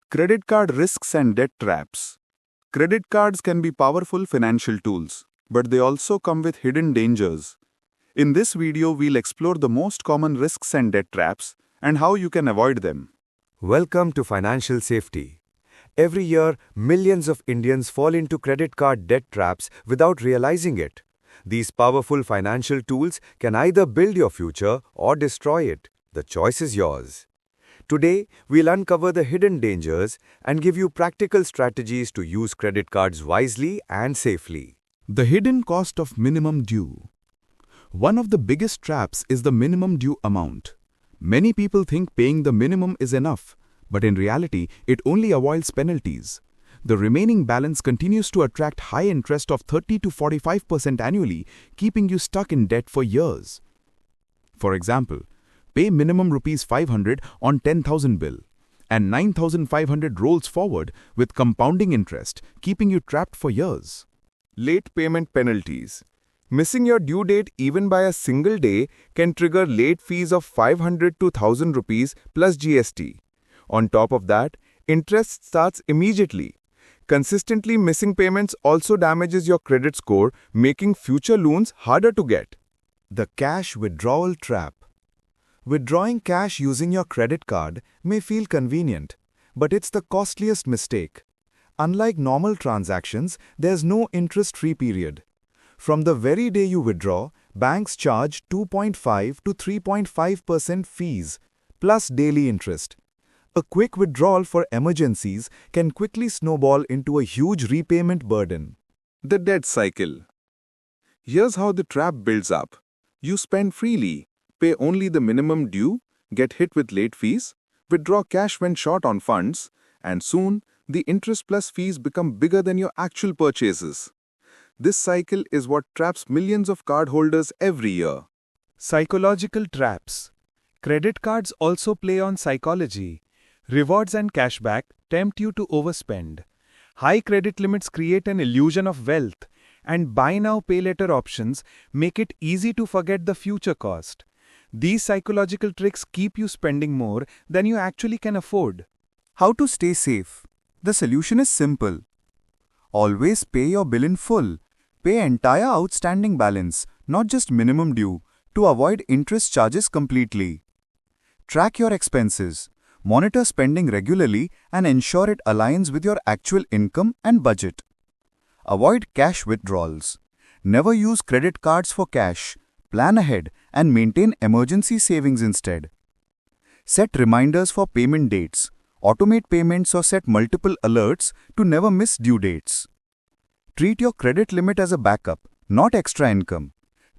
Credit card risks and debt traps. Credit cards can be powerful financial tools, but they also come with hidden dangers. In this video, we'll explore the most common risks and debt traps and how you can avoid them. Welcome to Financial Safety. Every year, millions of Indians fall into credit card debt traps without realizing it. These powerful financial tools can either build your future or destroy it. The choice is yours. Today, we'll uncover the hidden dangers and give you practical strategies to use credit cards wisely and safely. The hidden cost of minimum due. One of the biggest traps is the minimum due amount. Many people think paying the minimum is enough, but in reality, it only avoids penalties. The remaining balance continues to attract high interest of 30 to 45% annually, keeping you stuck in debt for years. For example, pay minimum rupees 500 on 10,000 bill, and 9,500 rolls forward with compounding interest, keeping you trapped for years. Late payment penalties. Missing your due date even by a single day can trigger late fees of 500 to 1,000 rupees plus GST. On top of that, interest starts immediately. Consistently missing payments also damages your credit score, making future loans harder to get. The cash withdrawal trap. Withdrawing cash using your credit card may feel convenient, but it's the costliest mistake. Unlike normal transactions, there's no interest-free period. From the very day you withdraw, banks charge 2.5 to 3.5% fees, plus daily interest. A quick withdrawal for emergencies can quickly snowball into a huge repayment burden. The debt cycle. Here's how the trap builds up. You spend freely, pay only the minimum due, get hit with late fees, withdraw cash when short on funds, and soon, the interest plus fees become bigger than your actual purchases. This cycle is what traps millions of cardholders every year. Psychological traps. Credit cards also play on psychology. Rewards and cashback tempt you to overspend. High credit limits create an illusion of wealth, and buy now pay later options make it easy to forget the future cost. These psychological tricks keep you spending more than you actually can afford. How to stay safe? The solution is simple. Always pay your bill in full. Pay entire outstanding balance, not just minimum due, to avoid interest charges completely. Track your expenses. Monitor spending regularly and ensure it aligns with your actual income and budget. Avoid cash withdrawals. Never use credit cards for cash. Plan ahead and maintain emergency savings instead. Set reminders for payment dates. Automate payments or set multiple alerts to never miss due dates. Treat your credit limit as a backup, not extra income.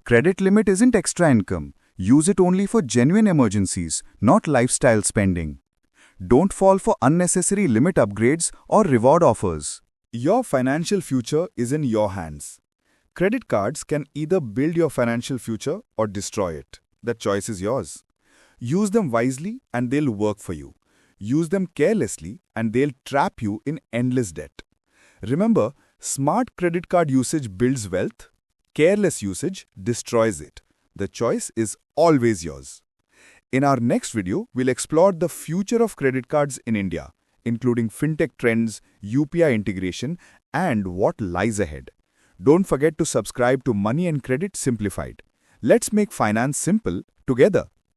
Credit limit isn't extra income. Use it only for genuine emergencies, not lifestyle spending. Don't fall for unnecessary limit upgrades or reward offers. Your financial future is in your hands. Credit cards can either build your financial future or destroy it. The choice is yours. Use them wisely and they'll work for you. Use them carelessly and they'll trap you in endless debt. Remember, smart credit card usage builds wealth. Careless usage destroys it. The choice is always yours. In our next video, we'll explore the future of credit cards in India, including Fintech trends, UPI integration, and what lies ahead. Don't forget to subscribe to Money and Credit Simplified. Let's make finance simple together.